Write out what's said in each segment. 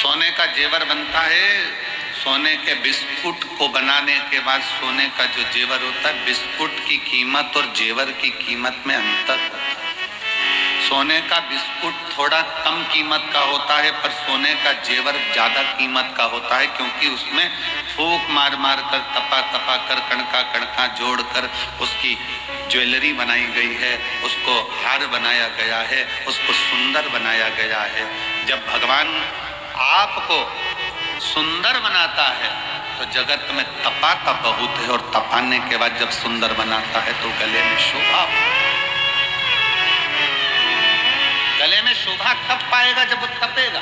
सोने का जेवर बनता है। सोने के बिस्कुट को बनाने के बाद सोने का जो जेवर होता है, बिस्कुट की कीमत और जेवर की कीमत में अंतर होता है। सोने का बिस्कुट थोड़ा कम कीमत का होता है, पर सोने का जेवर ज्यादा कीमत का होता है, क्योंकि उसमें फूंक मार मार कर, तपा तपा कर, कणका कणका जोड़कर उसकी ज्वेलरी बनाई गई है, उसको हार बनाया गया है, उसको सुंदर बनाया गया है। जब भगवान आपको सुंदर बनाता है तो जगत में तपाता बहुत है, और तपाने के बाद जब सुंदर बनाता है तो गले में शोभा। गले में शोभा कब पाएगा? जब वो तपेगा।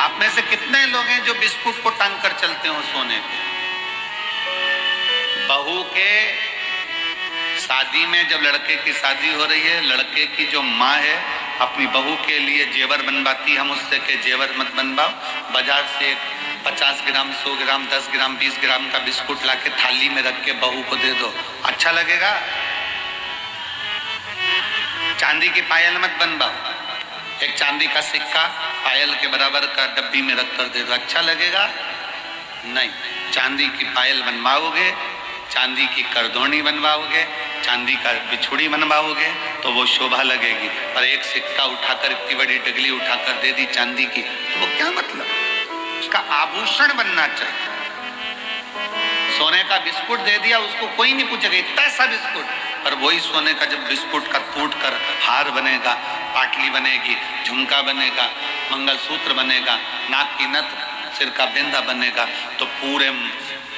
आप में से कितने लोग हैं जो बिस्कुट को टांग कर चलते हो सोने के? बहू के शादी में जब लड़के की शादी हो रही है, लड़के की जो माँ है अपनी बहू के लिए जेवर बनवाती, हम उससे के जेवर मत बनवाओ, बाजार से 50 ग्राम, 100 ग्राम, 10 ग्राम, 20 ग्राम का बिस्कुट लाके थाली में रख के बहू को दे दो, अच्छा लगेगा? चांदी की पायल मत बनवाओ, एक चांदी का सिक्का पायल के बराबर का डब्बी में रख कर दे दो, अच्छा लगेगा? नहीं। चांदी की पायल बनवाओगे, चांदी की करदोनी बनवाओगे, चांदी का बिछुड़ी बनवाओगे तो वो शोभा लगेगी। और एक सिक्का उठाकर, इतनी बड़ी डगली उठाकर दे दी चांदी की, तो वो क्या मतलब? उसका आभूषण बनना चाहिए। सोने का बिस्कुट दे दिया, उसको कोई नहीं पूछेगा इतना सा बिस्कुट, पर वही सोने का जब बिस्कुट का टूट कर हार बनेगा, पाटली बनेगी, झुमका बनेगा, मंगलसूत्र बनेगा, नाक की नथ, सिर का बिंदा बनेगा, तो पूरे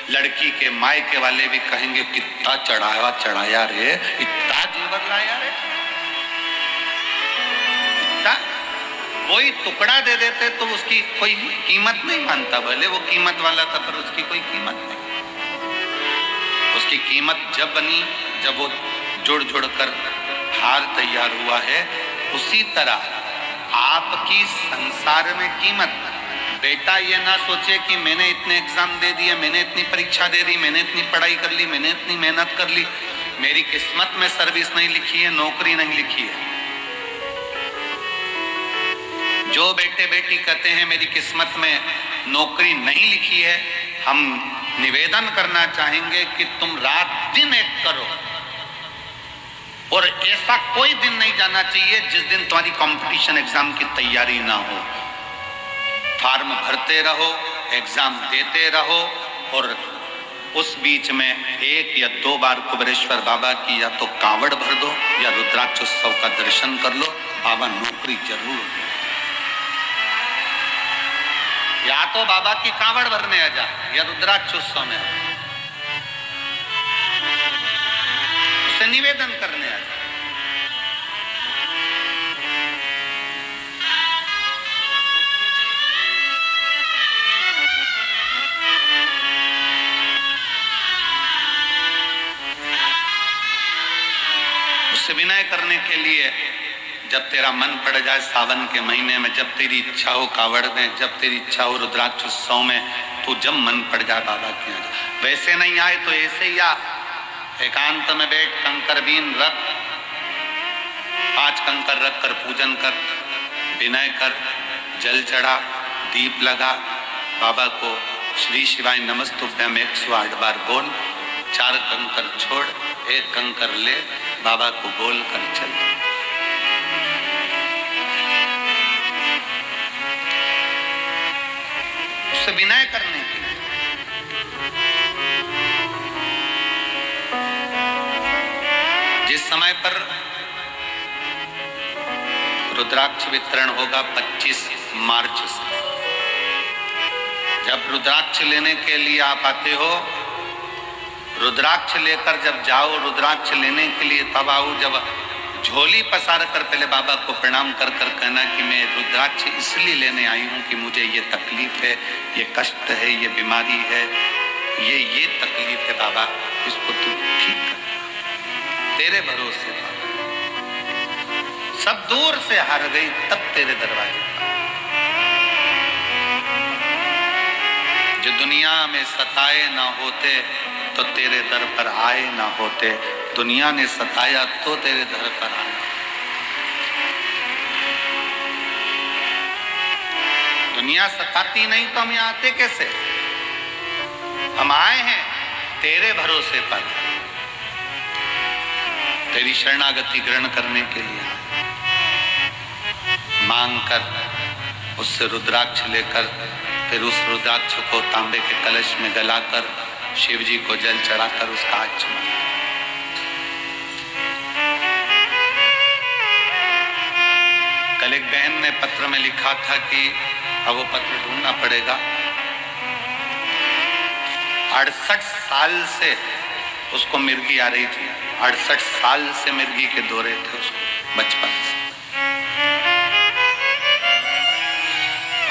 लड़की के मायके वाले भी कहेंगे कितना चढ़ाया रे, इतना जेवर लाया रे, इतना। वही टुकड़ा दे देते तो उसकी कोई कीमत नहीं मानता, भले वो कीमत वाला था, पर उसकी कोई कीमत नहीं। उसकी कीमत जब बनी, जब वो जुड़ जुड़ कर हार तैयार हुआ है। उसी तरह आपकी संसार में कीमत। बेटा ये ना सोचे कि मैंने इतने एग्जाम दे दिए, मैंने इतनी परीक्षा दे दी, मैंने इतनी पढ़ाई कर ली, मैंने इतनी मेहनत कर ली, मेरी किस्मत में सर्विस नहीं लिखी है, नौकरी नहीं लिखी है। जो बेटे बेटी कहते हैं मेरी किस्मत में नौकरी नहीं लिखी है, हम निवेदन करना चाहेंगे कि तुम रात दिन एक करो, और ऐसा कोई दिन नहीं जाना चाहिए जिस दिन तुम्हारी कंपटीशन एग्जाम की तैयारी ना हो। फॉर्म भरते रहो, एग्जाम देते रहो, और उस बीच में 1 या 2 बार कुबेरेश्वर बाबा की या तो कांवड़ भर दो या रुद्राक्षोत्सव का दर्शन कर लो, बाबा नौकरी जरूर दे। या तो बाबा की कांवड़ भरने आ जा या रुद्राक्षोत्सव में उससे निवेदन करने आ जा। उससे विनय करने के लिए, जब तेरा मन पड़ जाए सावन के महीने में, जब तेरी इच्छा हो कावड़ में, जब तेरी इच्छा हो रुद्राक्षोत्सव में, तो जब मन पड़ जाए बाबा के यहाँ जा। वैसे नहीं आए तो ऐसे ही आ, एकांत में बैठ, कंकर बीन रख, 5 कंकर रख कर पूजन कर, विनय कर, जल चढ़ा, दीप लगा, बाबा को श्री शिवाय नमस्तुभ्यम 108 बार बोल, 4 कंकर छोड़, 1 कंकर ले, बाबा को बोल कर चल। उससे विनय करने के लिए। जिस समय पर रुद्राक्ष वितरण होगा 25 मार्च से, जब रुद्राक्ष लेने के लिए आप आते हो, रुद्राक्ष लेकर जब जाओ, रुद्राक्ष लेने के लिए तब आओ, जब झोली पसार कर पहले बाबा को प्रणाम कर कर कहना कि मैं रुद्राक्ष इसलिए लेने आई हूँ कि मुझे ये तकलीफ है, ये कष्ट है, ये बीमारी है, ये तकलीफ है बाबा, इसको तू ठीक कर, तेरे भरोसे बाबा। सब दूर से हार गई, तब तेरे दरवाजे। जो दुनिया में सताए ना होते तो तेरे दर पर आए ना होते, दुनिया ने सताया तो तेरे दर पर आए। दुनिया सताती नहीं तो हम यहाँ आते कैसे? हम आए हैं तेरे भरोसे पर, तेरी शरणागति ग्रहण करने के लिए। मांग कर उससे रुद्राक्ष लेकर, फिर उस रुद्राक्ष को तांबे के कलश में गलाकर शिव जी को जल चढ़ाकर उसका हाथ चुमा। कल एक बहन ने पत्र में लिखा था कि अब वो पत्र ढूंढना पड़ेगा। 68 साल से उसको मिर्गी आ रही थी, 68 साल से मिर्गी के दौरे थे उसको बचपन से,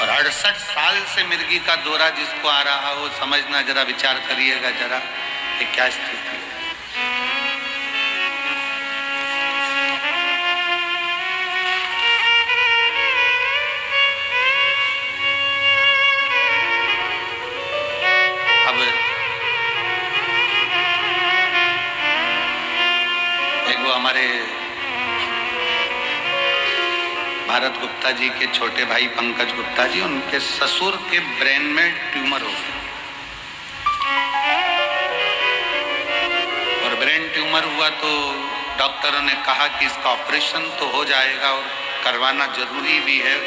और 68 साल से मिर्गी का दौरा जिसको आ रहा हो, समझना, जरा विचार करिएगा जरा कि क्या स्थिति है। अब एक वो हमारे भारत गुप्ता जी के छोटे भाई पंकज गुप्ता जी, उनके ससुर के ब्रेन में ट्यूमर हो गया, और ब्रेन ट्यूमर हुआ तो डॉक्टरों ने कहा कि इसका ऑपरेशन तो हो जाएगा और करवाना जरूरी भी है,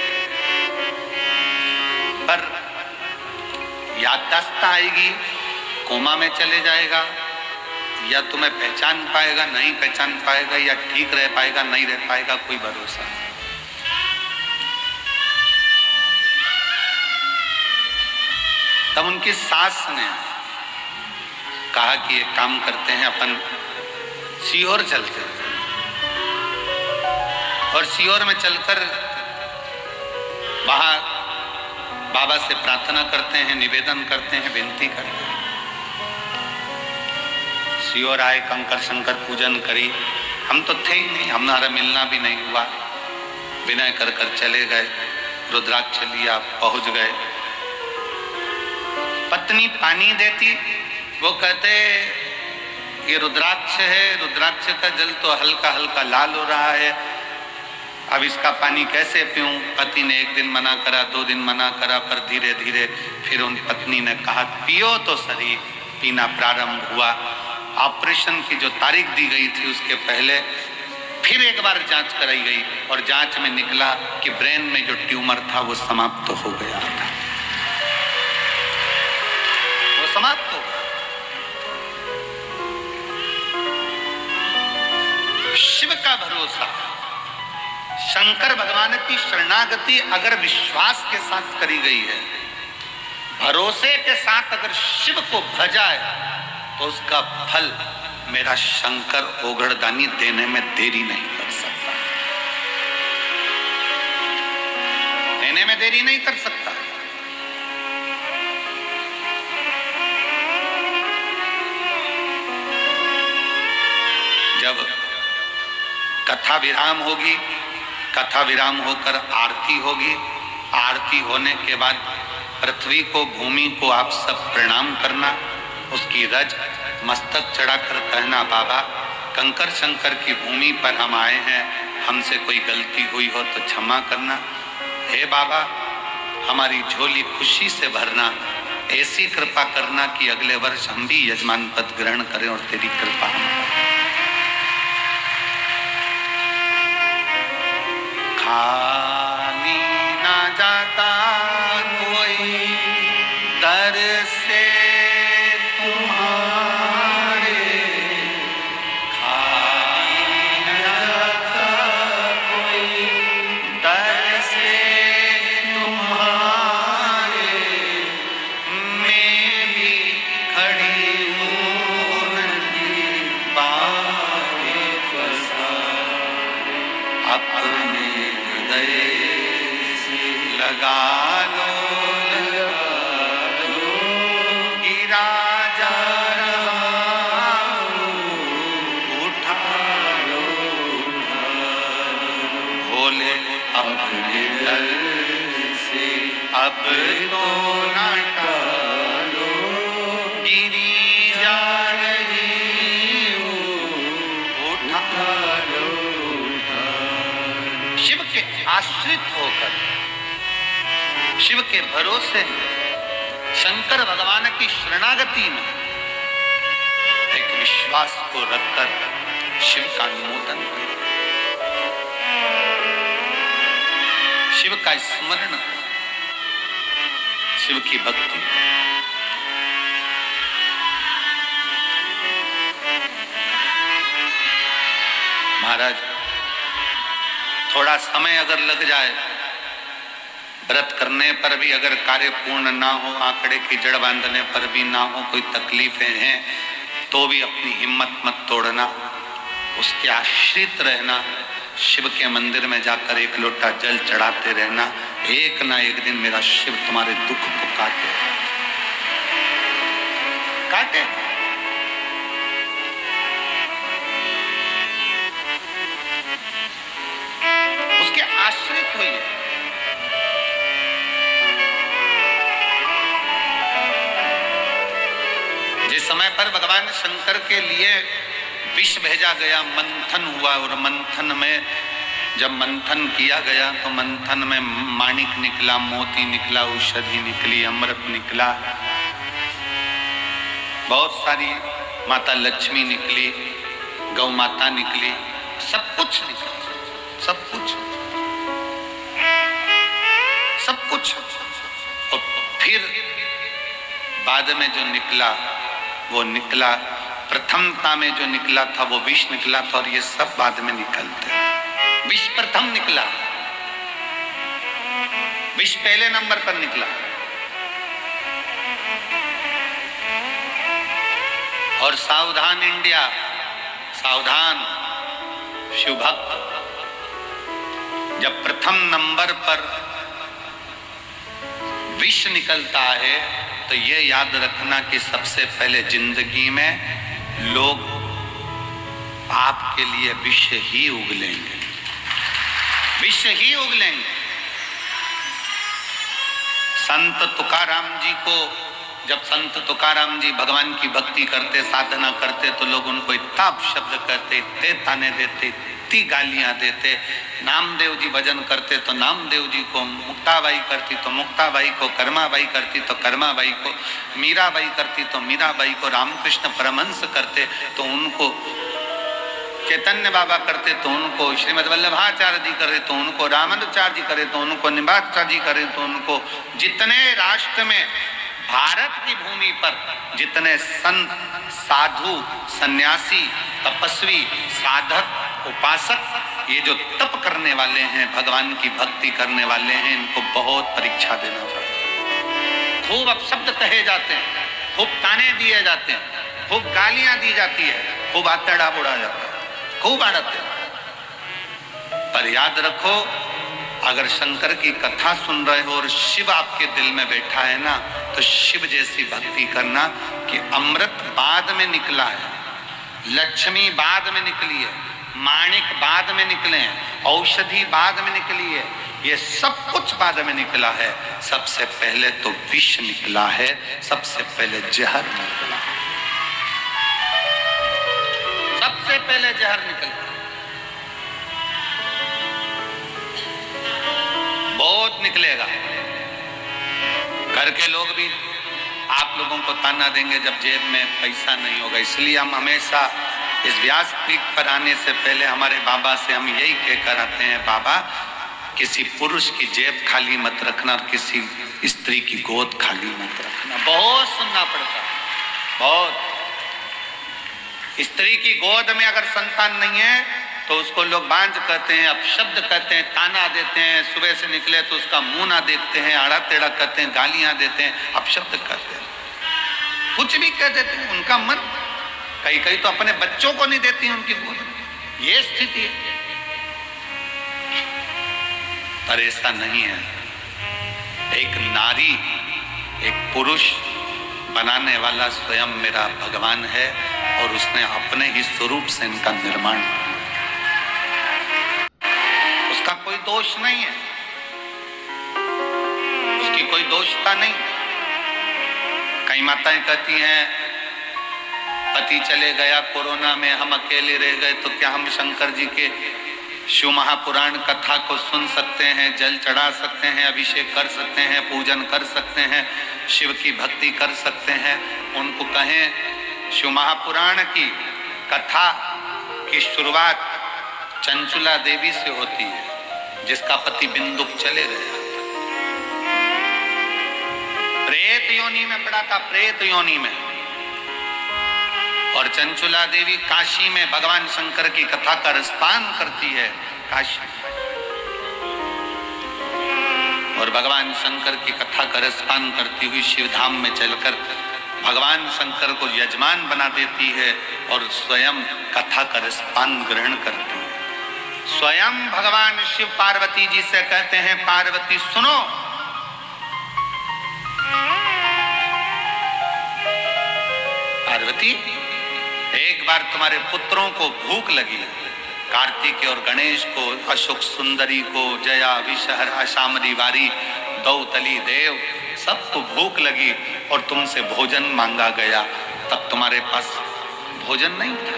पर याददाश्त आएगी, कोमा में चले जाएगा, या तुम्हें पहचान पाएगा, नहीं पहचान पाएगा, या ठीक रह पाएगा, नहीं रह पाएगा, कोई भरोसा नहीं। तब उनकी सास ने कहा कि एक काम करते हैं, अपन सीहोर चलते हैं, और सीहोर में चलकर वहां बाबा से प्रार्थना करते हैं, निवेदन करते हैं, विनती करते हैं। सीहोर आए, कंकर शंकर पूजन करी, हम तो थे ही नहीं, हमारा मिलना भी नहीं हुआ, विनय कर कर चले गए, रुद्राक्ष लिया, पहुंच गए। पत्नी पानी देती, वो कहते ये रुद्राक्ष है, रुद्राक्ष का जल तो हल्का हल्का लाल हो रहा है, अब इसका पानी कैसे पीऊं? पति ने एक दिन मना करा, 2 दिन मना करा, पर धीरे धीरे फिर उन पत्नी ने कहा पियो तो सही। पीना प्रारंभ हुआ। ऑपरेशन की जो तारीख दी गई थी उसके पहले फिर एक बार जांच कराई गई, और जांच में निकला कि ब्रेन में जो ट्यूमर था वो समाप्त हो गया था, वो समाप्त हो गया। शिव का भरोसा, शंकर भगवान की शरणागति अगर विश्वास के साथ करी गई है, भरोसे के साथ अगर शिव को भजा है, तो उसका फल मेरा शंकर ओघड़दानी देने में देरी नहीं कर सकता, देने में देरी नहीं कर सकता। जब कथा विराम होगी, कथा विराम होकर आरती होगी, आरती होने के बाद पृथ्वी को, भूमि को आप सब प्रणाम करना, उसकी रज मस्तक चढ़ाकर कहना बाबा कंकर शंकर की भूमि पर हम आए हैं, हमसे कोई गलती हुई हो तो क्षमा करना। हे बाबा हमारी झोली खुशी से भरना, ऐसी कृपा करना कि अगले वर्ष हम भी यजमान पद ग्रहण करें और तेरी कृपा। खाली ना जाता कोई दर से तुम्हारे, खाली ना जाता कोई दर से तुम्हारे, मैं भी खड़ी हूँ नदी पारे पसारे, अपने लगा लो गिरा जा रहा उठा लो, भोले अपने दर से अब तो ना टालो, गिरी जा रही उठा लो। शिव के आश्रित होकर शिव के भरोसे में, शंकर भगवान की शरणागति में एक विश्वास को रखकर शिव का अनुमोदन करें, शिव का स्मरण, शिव की भक्ति। महाराज, थोड़ा समय अगर लग जाए, व्रत करने पर भी अगर कार्य पूर्ण ना हो, आंकड़े की जड़ बांधने पर भी ना हो, कोई तकलीफें हैं तो भी अपनी हिम्मत मत तोड़ना, उसके आश्रित रहना, शिव के मंदिर में जाकर एक लोटा जल चढ़ाते रहना। एक ना एक दिन मेरा शिव तुम्हारे दुख को काटे। उसके आश्रित होइए। जिस समय पर भगवान शंकर के लिए विष भेजा गया, मंथन हुआ, और मंथन में जब मंथन किया गया तो मंथन में माणिक निकला, मोती निकला, औषधि निकली, अमृत निकला, बहुत सारी, माता लक्ष्मी निकली, गौ माता निकली, सब कुछ निकला, सब कुछ, सब कुछ। और फिर बाद में जो निकला वो निकला, प्रथमता में जो निकला था वो विष निकला था, और ये सब बाद में निकलते। विष प्रथम निकला, विष पहले नंबर पर निकला। और सावधान इंडिया, सावधान शिव भक्त, जब प्रथम नंबर पर विष निकलता है तो ये याद रखना कि सबसे पहले जिंदगी में लोग आपके लिए विष ही उगलेंगे, विष ही उगलेंगे। संत तुकाराम जी को, जब संत तुकाराम जी भगवान की भक्ति करते, साधना करते, तो लोग उनको इतना शब्द कहते, इतने ताने देते, इतनी गालियां देते। नामदेव जी भजन करते तो नामदेव जी को, मुक्ताबाई करती तो मुक्ताबाई को, कर्माबाई करती तो कर्माबाई को, मीराबाई करती तो मीराबाई को, रामकृष्ण परमहंस करते तो उनको, चैतन्य बाबा करते तो उनको, श्रीमद वल्लभाचार्य जी करे तो उनको, रामानुजाचार्य जी करे तो उनको, निम्बाचार्य जी करे तो उनको। जितने राष्ट्र में, भारत की भूमि पर जितने संत, साधु, सन्यासी, तपस्वी, साधक, उपासक, ये जो तप करने वाले हैं, भगवान की भक्ति करने वाले हैं, इनको बहुत परीक्षा देना पड़ता है। खूब अपशब्द कहे जाते हैं, खूब ताने दिए जाते हैं, खूब गालियां दी जाती है, खूब आतड़ा बुड़ा जाता है, खूब आड़ते। पर याद रखो, अगर शंकर की कथा सुन रहे हो और शिव आपके दिल में बैठा है ना, तो शिव जैसी भक्ति करना कि अमृत बाद में निकला है, लक्ष्मी बाद में निकली है, माणिक बाद में निकले हैं, औषधि बाद में निकली है, ये सब कुछ बाद में निकला है। सबसे पहले तो विष निकला है, सबसे पहले जहर निकला, सबसे पहले जहर निकला। बहुत निकलेगा। घर के लोग भी आप लोगों को ताना देंगे जब जेब में पैसा नहीं होगा। इसलिए हम हमेशा इस व्यासपीठ पर आने से पहले हमारे बाबा से हम यही कहकर आते हैं, बाबा किसी पुरुष की जेब खाली मत रखना और किसी स्त्री की गोद खाली मत रखना। बहुत सुनना पड़ता है, बहुत। स्त्री की गोद में अगर संतान नहीं है तो उसको लोग बांझ कहते हैं, अपशब्द कहते हैं, ताना देते हैं, सुबह से निकले तो उसका मुंह ना देखते हैं, आड़ा टेढ़ा कहते हैं, गालियां देते हैं, अपशब्द कहते हैं, कुछ भी कह देते हैं। उनका मन, कई कई तो अपने बच्चों को नहीं देती उनकी गोद में, ये स्थिति है। पर ऐसा नहीं है। एक नारी, एक पुरुष बनाने वाला स्वयं मेरा भगवान है, और उसने अपने ही स्वरूप से इनका निर्माण किया। उसका कोई दोष नहीं है, उसकी कोई दोषता नहीं। कई माताएं कहती हैं, पति चले गया कोरोना में, हम अकेले रह गए, तो क्या हम शंकर जी के शिव महापुराण कथा को सुन सकते हैं, जल चढ़ा सकते हैं, अभिषेक कर सकते हैं, पूजन कर सकते हैं, शिव की भक्ति कर सकते हैं। उनको कहें शिव महापुराण की कथा की शुरुआत चंचुला देवी से होती है, जिसका पति बिंदुक चले गया, प्रेत योनि में पड़ा था, प्रेत योनि में। और चंचुला देवी काशी में भगवान शंकर की कथा का रसपान करती है, काशी। और भगवान शंकर की कथा का रसपान करती हुई शिवधाम में चलकर भगवान शंकर को यजमान बना देती है और स्वयं कथा का रसपान ग्रहण करती है। स्वयं भगवान शिव पार्वती जी से कहते हैं, पार्वती सुनो, पार्वती एक बार तुम्हारे पुत्रों को भूख लगी, कार्तिक और गणेश को, अशोक सुंदरी को, जया विषहरा शामरी वारी, दौतली देव, सबको भूख लगी और तुमसे भोजन मांगा गया, तब तुम्हारे पास भोजन नहीं था।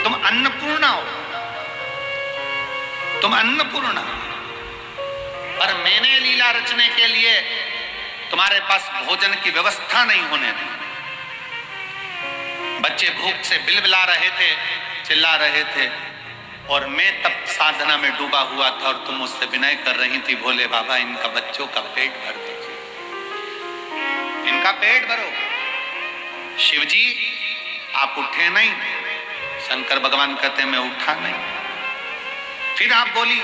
तुम अन्नपूर्णा हो, तुम अन्नपूर्णा, पर मैंने लीला रचने के लिए तुम्हारे पास भोजन की व्यवस्था नहीं होने दी। बच्चे भूख से बिलबिला रहे थे, चिल्ला रहे थे, और मैं तब साधना में डूबा हुआ था और तुम मुझसे विनय कर रही थी, भोले बाबा इनका बच्चों का पेट भर दीजिए, इनका पेट भरो। शिव जी आप उठे नहीं, शंकर भगवान कहते मैं उठा नहीं। फिर आप बोली,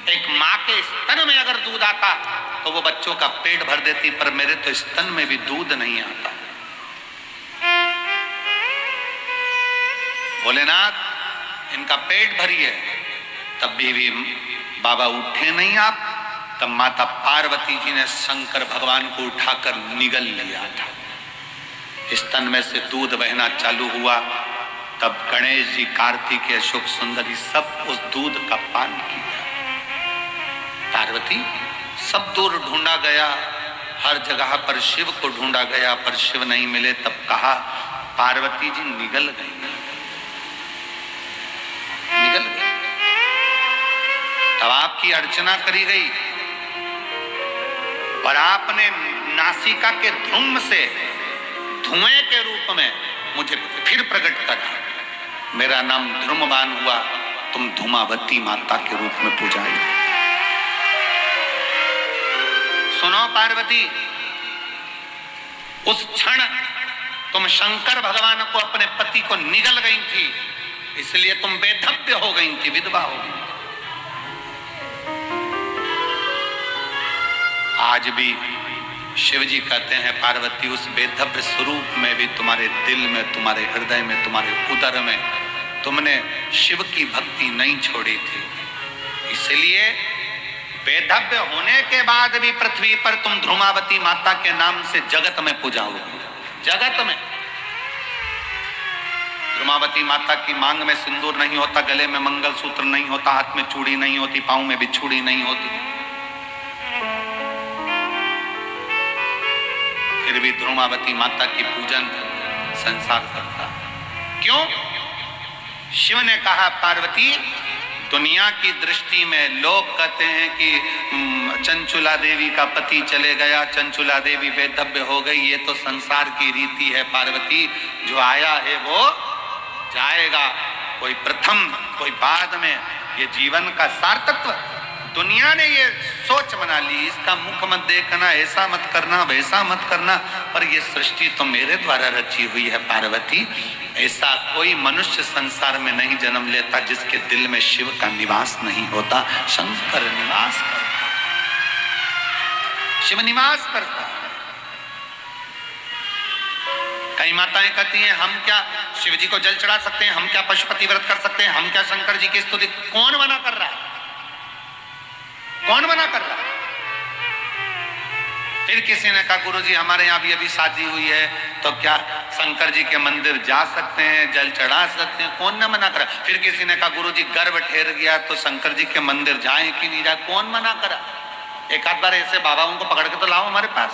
एक माँ के स्तन में अगर दूध आता तो वो बच्चों का पेट भर देती, पर मेरे तो स्तन में भी दूध नहीं आता। भोलेनाथ इनका पेट भरिए, तब भी बाबा उठे नहीं आप। तब माता पार्वती जी ने शंकर भगवान को उठाकर निगल लिया था, स्तन में से दूध बहना चालू हुआ। तब गणेश जी, कार्तिक, अशोक सुंदरी सब उस दूध का पान किया। पार्वती सब दूर ढूंढा गया, हर जगह पर शिव को ढूंढा गया, पर शिव नहीं मिले। तब कहा पार्वती जी निगल गई, निगल गई। तब आपकी अर्चना करी गई और आपने नासिका के धूम से धुएं के रूप में मुझे फिर प्रकट करा। मेरा नाम ध्रुमवान हुआ, तुम धूमावती माता के रूप में पूजाई। सुनो पार्वती, उस क्षण तुम शंकर भगवान को, अपने पति को निगल गई थी, इसलिए तुम बेधव्य हो गई थी, विधवा हो गई। आज भी शिव जी कहते हैं पार्वती, उस बेधव्य स्वरूप में भी तुम्हारे दिल में, तुम्हारे हृदय में, तुम्हारे उदर में तुमने शिव की भक्ति नहीं छोड़ी थी। इसलिए बेधव्य होने के बाद भी पृथ्वी पर तुम ध्रुमावती माता के नाम से जगत में पूजाओगे। जगत में ध्रुमावती माता की मांग में सिंदूर नहीं होता, गले में मंगलसूत्र नहीं होता, हाथ में चूड़ी नहीं होती, पांव में बिछुड़ी नहीं होती, फिर भी ध्रुमावती माता की पूजन संसार करता। क्यों? शिव ने कहा पार्वती, दुनिया की दृष्टि में लोग कहते हैं कि चंचुला देवी का पति चले गया, चंचुला देवी बेधव्य हो गई, ये तो संसार की रीति है पार्वती। जो आया है वो जाएगा, कोई प्रथम कोई बाद में। ये जीवन का सार्थत्व दुनिया ने ये सोच बना ली, इसका मुख मत देखना, ऐसा मत करना, वैसा मत करना, पर ये सृष्टि तो मेरे द्वारा रची हुई है पार्वती। ऐसा कोई मनुष्य संसार में नहीं जन्म लेता जिसके दिल में शिव का निवास नहीं होता। शंकर निवास करता, शिव निवास करता। कई माताएं कहती हैं हम क्या शिव जी को जल चढ़ा सकते हैं, हम क्या पशुपति व्रत कर सकते हैं, हम क्या शंकर जी की स्तुति। कौन मना कर रहा है? कौन मना कर रहा है? फिर किसी ने कहा गुरुजी हमारे यहाँ भी अभी शादी हुई है, तो क्या शंकर जी के मंदिर जा सकते हैं, जल चढ़ा सकते हैं? कौन न मना करा। फिर किसी ने कहा गुरुजी गर्भ ठहर गया तो शंकर जी के मंदिर जाए कि नहीं जाए? कौन मना करा। एक आध बार ऐसे बाबाओं को पकड़ के तो लाओ हमारे पास,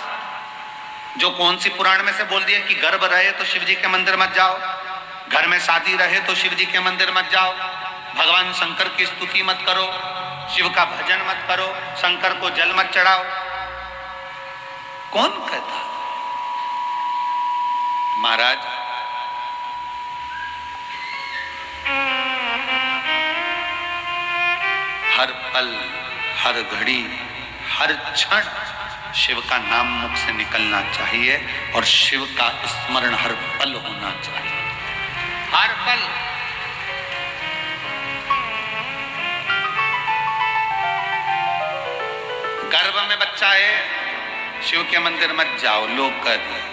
जो कौन सी पुराण में से बोल दिया कि गर्भ रहे तो शिव जी के मंदिर मत जाओ, घर में शादी रहे तो शिव जी के मंदिर मत जाओ, भगवान शंकर की स्तुति मत करो, शिव का भजन मत करो, शंकर को जल मत चढ़ाओ। कौन कहता? महाराज हर पल, हर घड़ी, हर क्षण शिव का नाम मुख से निकलना चाहिए और शिव का स्मरण हर पल होना चाहिए, हर पल। गर्भ में बच्चा है, शिव के मंदिर मत जाओ, लोग कह दिए।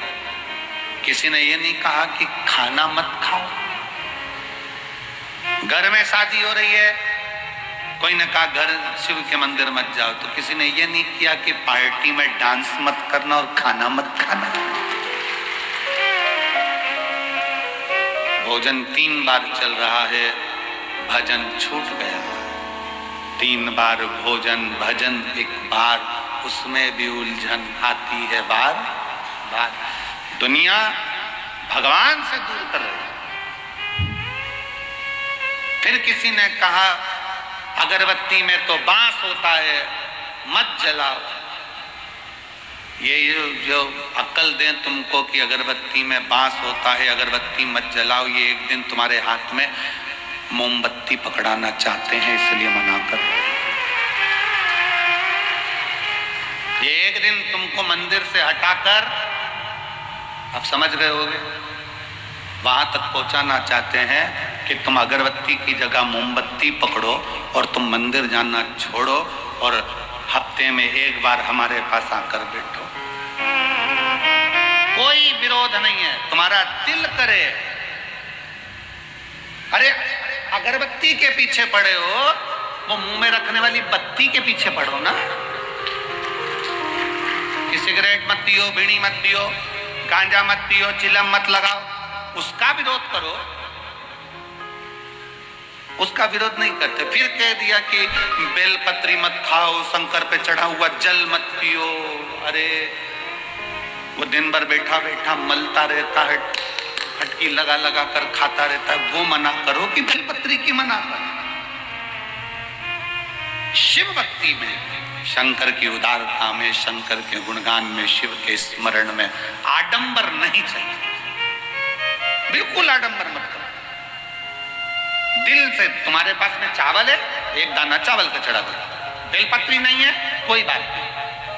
किसी ने ये नहीं कहा कि खाना मत खाओ। घर में शादी हो रही है, कोई ने कहा घर शिव के मंदिर मत जाओ, तो किसी ने ये नहीं किया कि पार्टी में डांस मत करना और खाना मत खाना। भोजन 3 बार चल रहा है, भजन छूट गया। 3 बार भोजन भजन 1 बार, उसमें भी उलझन आती है बार बार। दुनिया भगवान से दूर कर रही है। फिर किसी ने कहा अगरबत्ती में तो बांस होता है, मत जलाओ। ये जो अक्ल दें तुमको कि अगरबत्ती में बांस होता है, अगरबत्ती मत जलाओ, ये एक दिन तुम्हारे हाथ में मोमबत्ती पकड़ाना चाहते हैं, इसलिए मना कर। ये एक दिन तुमको मंदिर से हटाकर, आप समझ गए होगे, वहां तक पहुंचाना चाहते हैं कि तुम अगरबत्ती की जगह मोमबत्ती पकड़ो और तुम मंदिर जाना छोड़ो और हफ्ते में 1 बार हमारे पास आकर बैठो। कोई विरोध नहीं है, तुम्हारा दिल करे। अरे अगरबत्ती के पीछे पड़े हो, वो मुंह में रखने वाली बत्ती के पीछे पड़ो ना। कि सिगरेट मत पियो, बीड़ी मत पियो, गांजा मत पियो, चिलम मत लगाओ, उसका विरोध करो। उसका विरोध नहीं करते। फिर कह दिया कि बेलपत्री मत खाओ, शंकर पे चढ़ा हुआ जल मत पियो। अरे वो दिन भर बैठा बैठा मलता रहता है, फटकी लगा लगा कर खाता रहता है, वो मना करो कि बेलपत्री की मना करो। शिव भक्ति में, शंकर की उदारता में, शंकर के गुणगान में, शिव के स्मरण में आडंबर नहीं चाहिए। बिल्कुल आडंबर मत करो। दिल से, तुम्हारे पास में चावल है, 1 दाना चावल का चढ़ा दो। बेलपत्री नहीं है, कोई बात नहीं।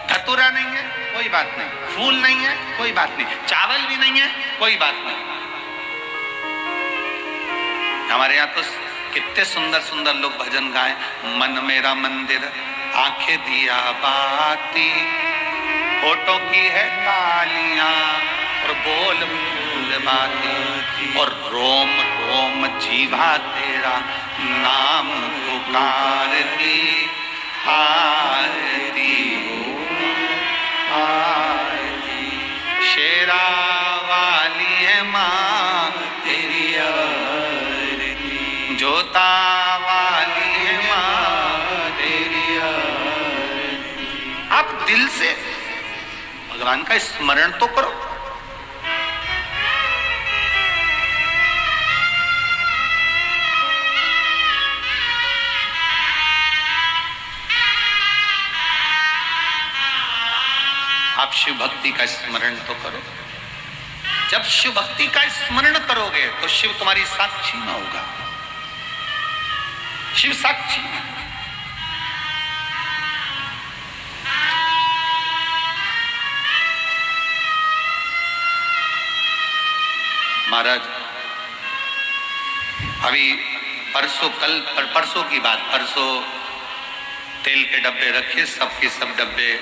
धतूरा नहीं है, कोई बात नहीं। फूल नहीं है, कोई बात नहीं। चावल भी नहीं है, कोई बात नहीं। हमारे यहाँ तो कितने सुंदर सुंदर लोग भजन गाए। मन मेरा मंदिर, आंखें दिया बाती, होठों की है तालियां और बोल फूल बाती, और रोम रोम जीवा तेरा नाम पुकारती, आरती आरती। शेरा वाली है माँ तेरी आरती, जोता वाली है माँ तेरी आरती। आप दिल से भगवान का स्मरण तो करो। आप शिव भक्ति का स्मरण तो करो। जब शिव भक्ति का स्मरण करोगे तो शिव तुम्हारी साक्षी में होगा। शिव साक्षी। महाराज अभी परसों की बात, परसों तेल के डब्बे रखे, सबके सब डब्बे,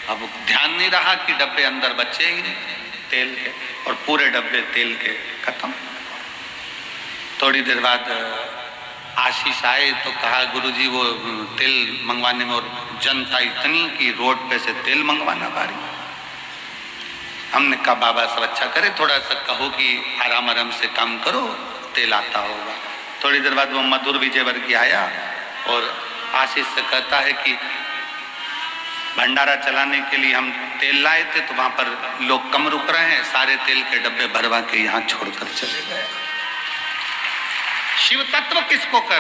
अब ध्यान नहीं रहा कि डब्बे अंदर बचे ही नहीं तेल के, और पूरे डब्बे तेल के खत्म। थोड़ी देर बाद आशीष आए तो कहा गुरुजी वो तेल मंगवाने में और जनता इतनी कि रोड पे से तेल मंगवाना भारी। हमने कहा बाबा सब अच्छा करे, थोड़ा सा कहो कि आराम आराम से काम करो, तेल आता होगा। थोड़ी देर बाद वो मधुर विजयवर्गीय आया और आशीष से कहता है कि भंडारा चलाने के लिए हम तेल लाए थे, तो वहां पर लोग कम रुक रहे हैं, सारे तेल के डब्बे भरवा के यहाँ छोड़कर चले गए। शिव तत्व किसको कर